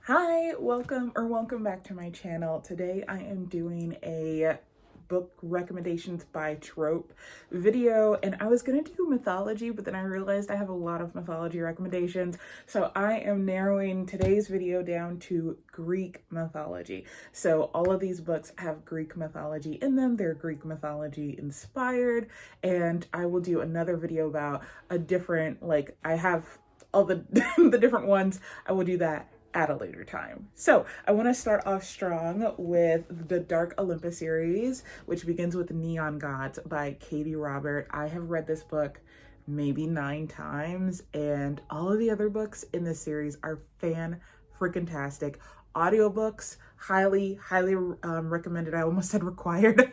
Hi, welcome back to my channel. Today I am doing a book recommendations by Trope video, and I was gonna do mythology, but then I realized I have a lot of mythology recommendations, so I am narrowing today's video down to Greek mythology. So all of these books have Greek mythology in them. They're Greek mythology inspired, and I will do another video about a different, like, I have all the the different ones. I will do that at a later time. So I want to start off strong with the Dark Olympus series, which begins with Neon Gods by Katie Robert. I have read this book maybe 9 times, and all of the other books in this series are fan-freaking-tastic. Audiobooks, highly recommended. I almost said required.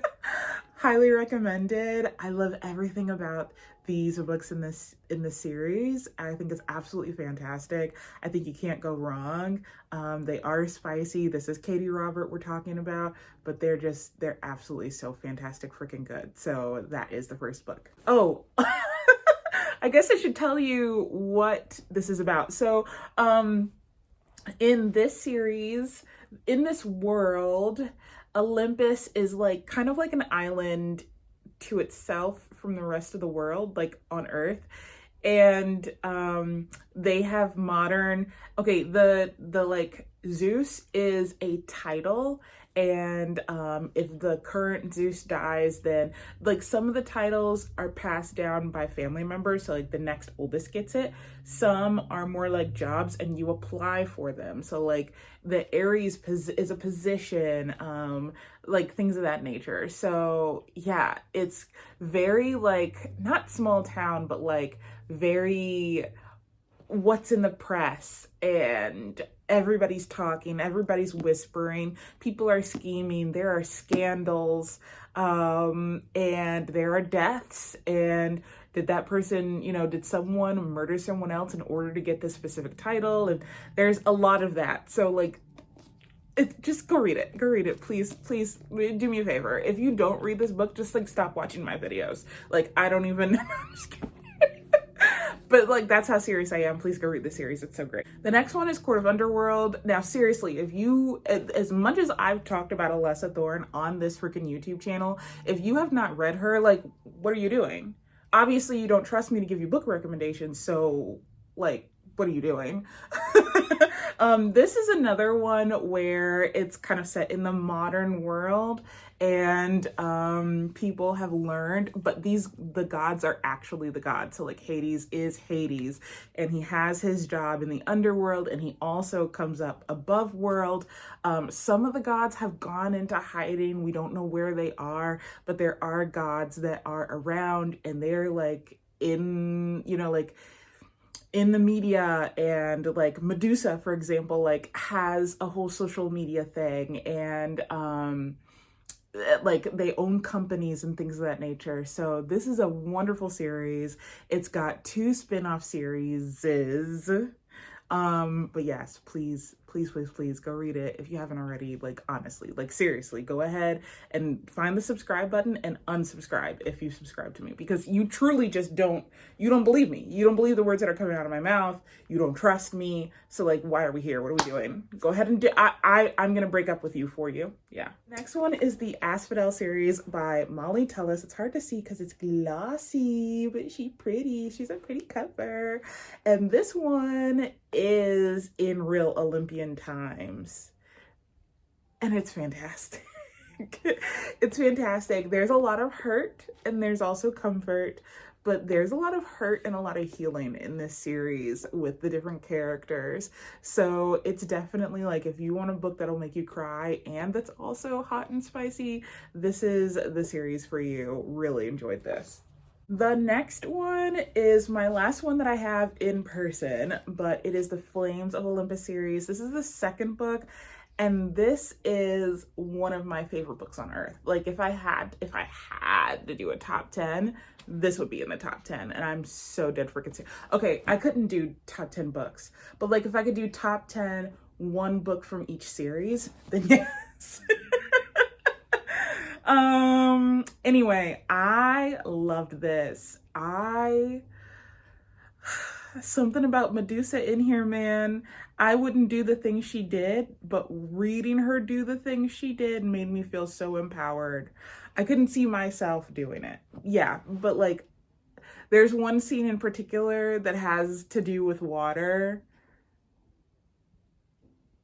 Highly recommended. I love everything about these books in this series. I think it's absolutely fantastic. I think you can't go wrong. They are spicy. This is Katie Robert we're talking about, but they're absolutely so fantastic freaking good. So that is the first book. Oh, I guess I should tell you what this is about. So, in this series, in this world, Olympus is like kind of like an island to itself from the rest of the world, like on Earth. And they have modern, okay, the like Zeus is a title, and if the current Zeus dies, then like some of the titles are passed down by family members, so like the next oldest gets it. Some are more like jobs and you apply for them, so like the Ares is a position, like things of that nature. So yeah, it's very like not small town, but like very what's in the press, and everybody's talking, everybody's whispering, people are scheming, there are scandals, and there are deaths, and did that person, did someone murder someone else in order to get this specific title? And there's a lot of that. So like, just go read it, please do me a favor. If you don't read this book, just like stop watching my videos. Like, I don't even I'm just kidding. But like, that's how serious I am. Please go read the series. It's so great. The next one is Court of Underworld. Now, seriously, if you, as much as I've talked about Alessa Thorne on this freaking YouTube channel, if you have not read her, like, what are you doing? Obviously, you don't trust me to give you book recommendations. So like, what are you doing? This is another one where it's kind of set in the modern world, and people have learned, but the gods are actually the gods. So like Hades is Hades, and he has his job in the underworld, and he also comes up above world. Some of the gods have gone into hiding. We don't know where they are, but there are gods that are around, and they're like in, like in the media. And like Medusa, for example, like has a whole social media thing, and like they own companies and things of that nature. So this is a wonderful series. It's got 2 spin-off series. But yes, please go read it if you haven't already. Like, honestly, like seriously, go ahead and find the subscribe button and unsubscribe if you subscribe to me, because you truly just don't believe me. You don't believe the words that are coming out of my mouth. You don't trust me. So like, why are we here? What are we doing? Go ahead and I'm gonna break up with you for you. Yeah. Next one is the Asphodel series by Molly Tullis. It's hard to see because it's glossy, but she's pretty. She's a pretty cover. And this one is in real Olympian times, and it's fantastic. It's fantastic. There's a lot of hurt and there's also comfort, but there's a lot of hurt and a lot of healing in this series with the different characters. So it's definitely like, if you want a book that'll make you cry and that's also hot and spicy, this is the series for you. Really enjoyed this. The next one is my last one that I have in person, but it is the Flames of Olympus series. This is the second book, and this is one of my favorite books on earth. Like, if I had to do a top 10, this would be in the top 10, and I'm so dead freaking serious. Okay, I couldn't do top 10 books, but like if I could do top 10, one book from each series, then yes. Anyway, I loved this. something about Medusa in here, man. I wouldn't do the things she did, but reading her do the things she did made me feel so empowered. I couldn't see myself doing it. Yeah, but like there's one scene in particular that has to do with water,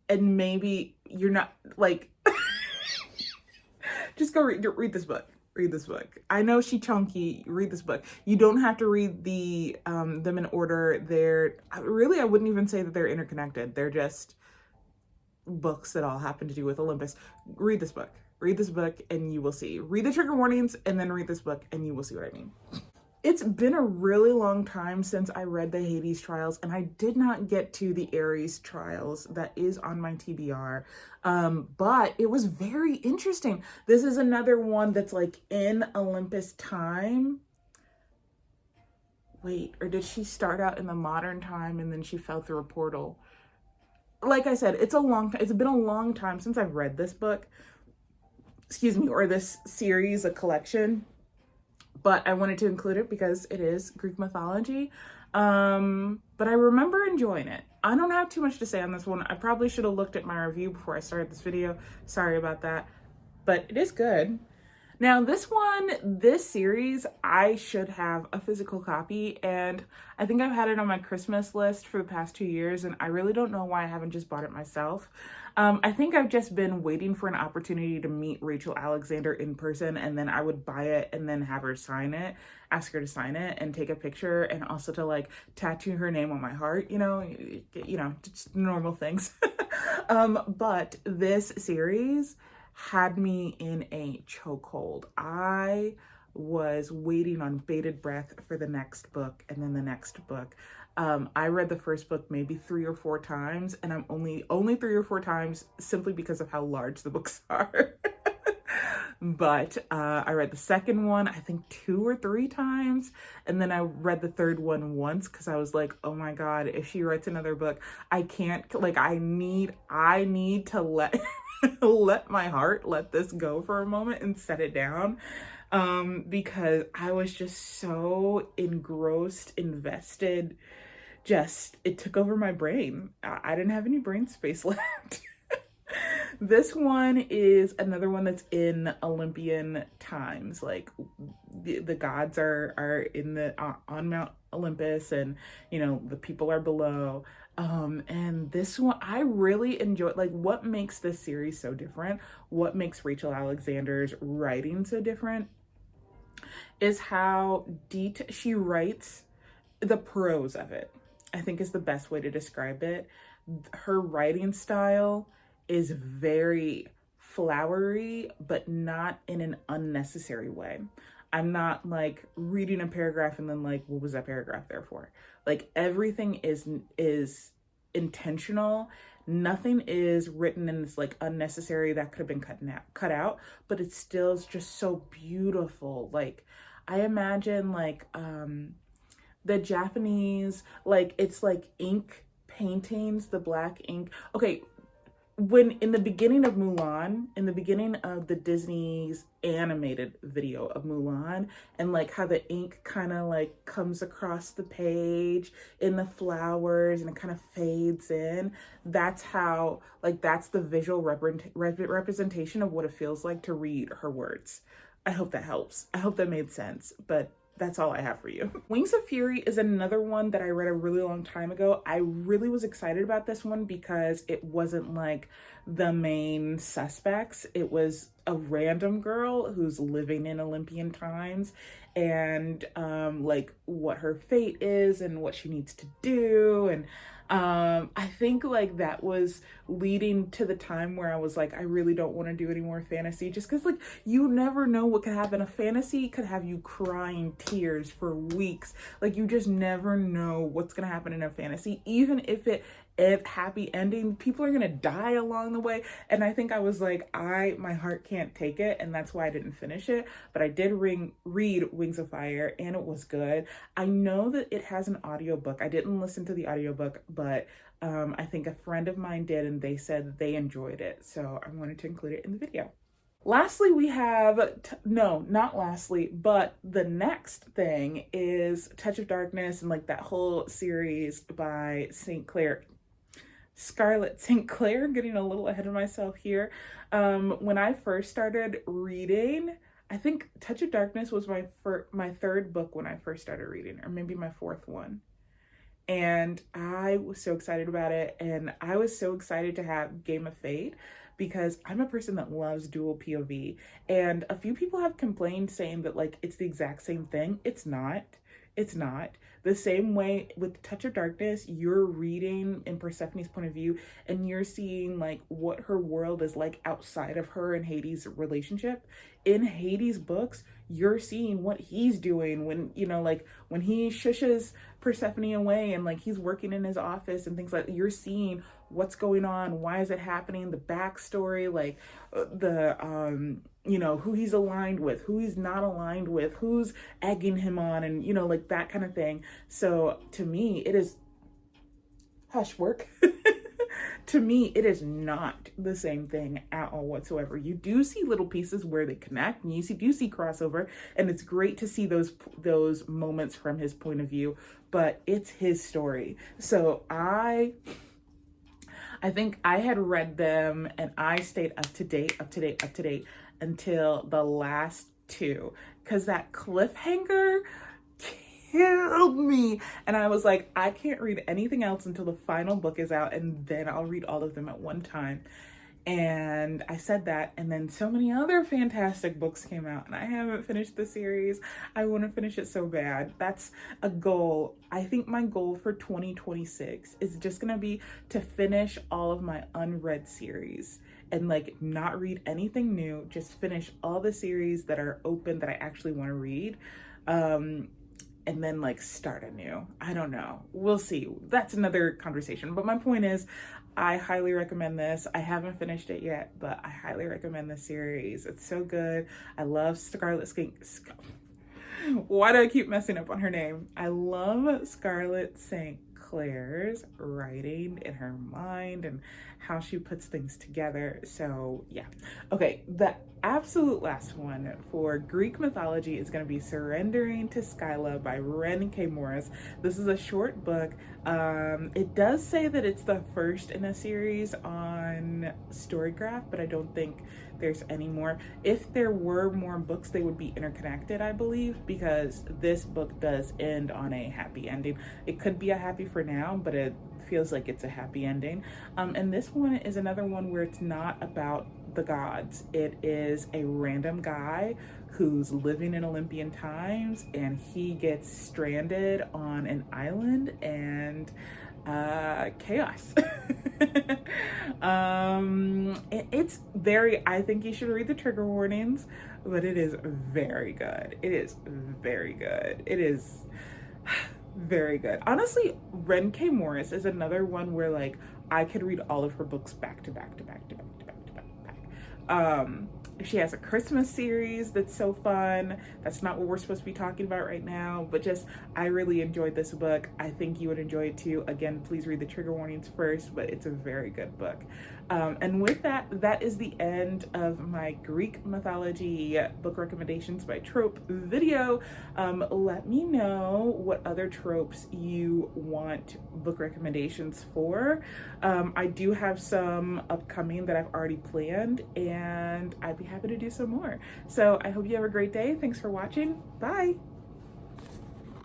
and maybe you're not like just go read this book. Read this book. I know she chunky. Read this book. You don't have to read the them in order. I wouldn't even say that they're interconnected. They're just books that all happen to do with Olympus. Read this book. Read this book and you will see. Read the trigger warnings and then read this book and you will see what I mean. It's been a really long time since I read the Hades trials, and I did not get to the Ares trials that is on my TBR, but it was very interesting. This is another one that's like in Olympus time. Wait, or did she start out in the modern time and then she fell through a portal? Like I said, it's been a long time since I've read this book, excuse me, or this series, a collection. But I wanted to include it because it is Greek mythology. But I remember enjoying it. I don't have too much to say on this one. I probably should have looked at my review before I started this video. Sorry about that. But it is good. Now this series, I should have a physical copy, and I think I've had it on my Christmas list for the past 2 years, and I really don't know why I haven't just bought it myself. I think I've just been waiting for an opportunity to meet Rachel Alexander in person, and then I would buy it and then have her sign it, ask her to sign it and take a picture, and also to like tattoo her name on my heart, you know, just normal things. But this series had me in a chokehold. I was waiting on bated breath for the next book and then the next book. I read the first book maybe 3 or 4 times, and I'm only 3 or 4 times simply because of how large the books are. But I read the second one, I think 2 or 3 times. And then I read the third one once because I was like, oh my God, if she writes another book, I can't, like, I need to let, let my heart let this go for a moment and set it down. Because I was just so engrossed, invested, it took over my brain. I didn't have any brain space left. This one is another one that's in Olympian times. Like the gods are in the on Mount Olympus, and you know the people are below. And this one I really enjoy. Like, what makes this series so different? What makes Rachel Alexander's writing so different is how she writes. The prose of it, I think, is the best way to describe it. Her writing style is very flowery, but not in an unnecessary way. I'm not like reading a paragraph and then like, what was that paragraph there for? Like, everything is intentional. Nothing is written in this like unnecessary that could have been cut out, but it still is just so beautiful. Like, I imagine like the Japanese, like, it's like ink paintings, the black ink. Okay, when in the beginning of Mulan, in the beginning of the Disney's animated video of Mulan, and like how the ink kind of like comes across the page in the flowers and it kind of fades in, that's how, like, that's the visual representation of what it feels like to read her words. I hope that helps. I hope that made sense, but that's all I have for you. Wings of Fury is another one that I read a really long time ago. I really was excited about this one because it wasn't like the main suspects. It was a random girl who's living in Olympian times, and like what her fate is and what she needs to do. And I think like that was leading to the time where I was like, I really don't want to do any more fantasy, just because like you never know what could happen. A fantasy could have you crying tears for weeks. Like, you just never know what's gonna happen in a fantasy. Even if it happy ending, people are gonna die along the way. And I think I was like, my heart can't take it, and that's why I didn't finish it. But I did read Wings of Fire, and it was good. I know that it has an audiobook. I didn't listen to the audiobook, but I think a friend of mine did, and they said they enjoyed it, so I wanted to include it in the video. Lastly, we have, no, not lastly, but the next thing is Touch of Darkness and like that whole series by St. Clair. Scarlett St. Clair, getting a little ahead of myself here. When I first started reading, I think Touch of Darkness was my third book when I first started reading, or maybe my fourth one. And I was so excited about it, and I was so excited to have Game of Fate because I'm a person that loves dual POV, and a few people have complained saying that like it's the exact same thing. It's not. It's not. The same way with Touch of Darkness, you're reading in Persephone's point of view and you're seeing like what her world is like outside of her and Hades' relationship. In Hades' books, you're seeing what he's doing when, you know, like when he shushes Persephone away and like he's working in his office and things like that. You're seeing what's going on, why is it happening, the backstory, like the you know, who he's aligned with, who he's not aligned with, who's egging him on, and you know, like that kind of thing. So to me it is hush work. To me it is not the same thing at all whatsoever. You do see little pieces where they connect, and you do see crossover, and it's great to see those moments from his point of view, but it's his story. So I think I had read them and I stayed up to date until the last two, because that cliffhanger killed me. And I was like, I can't read anything else until the final book is out, and then I'll read all of them at one time. And I said that, and then so many other fantastic books came out, and I haven't finished the series. I want to finish it so bad. That's a goal. I think my goal for 2026 is just gonna be to finish all of my unread series and like not read anything new, just finish all the series that are open that I actually want to read. And then like start anew. I don't know. We'll see. That's another conversation. But my point is, I highly recommend this. I haven't finished it yet, but I highly recommend this series. It's so good. I love Scarlett Skink. Why do I keep messing up on her name? I love Scarlett St. Clair's writing in her mind and how she puts things together. So yeah. Okay, the absolute last one for Greek mythology is going to be Surrendering to Scylla by Ren K. Morris. This is a short book. It does say that it's the first in a series on Storygraph, but I don't think there's any more. If there were more books, they would be interconnected, I believe, because this book does end on a happy ending. It could be a happy for now, but it feels like it's a happy ending. And this one is another one where it's not about the gods. It is a random guy who's living in Olympian times, and he gets stranded on an island, and chaos. It's very, I think you should read the trigger warnings, but it is very good. It is very good. It is very good. Honestly, Ren K. Morris is another one where like I could read all of her books back to back. She has a Christmas series that's so fun. That's not what we're supposed to be talking about right now, but just I really enjoyed this book. I think you would enjoy it too. Again, please read the trigger warnings first, but it's a very good book. And with that, that is the end of my Greek mythology book recommendations by Trope video. Let me know what other tropes you want book recommendations for. I do have some upcoming that I've already planned, and I'd be happy to do some more. So I hope you have a great day. Thanks for watching. Bye.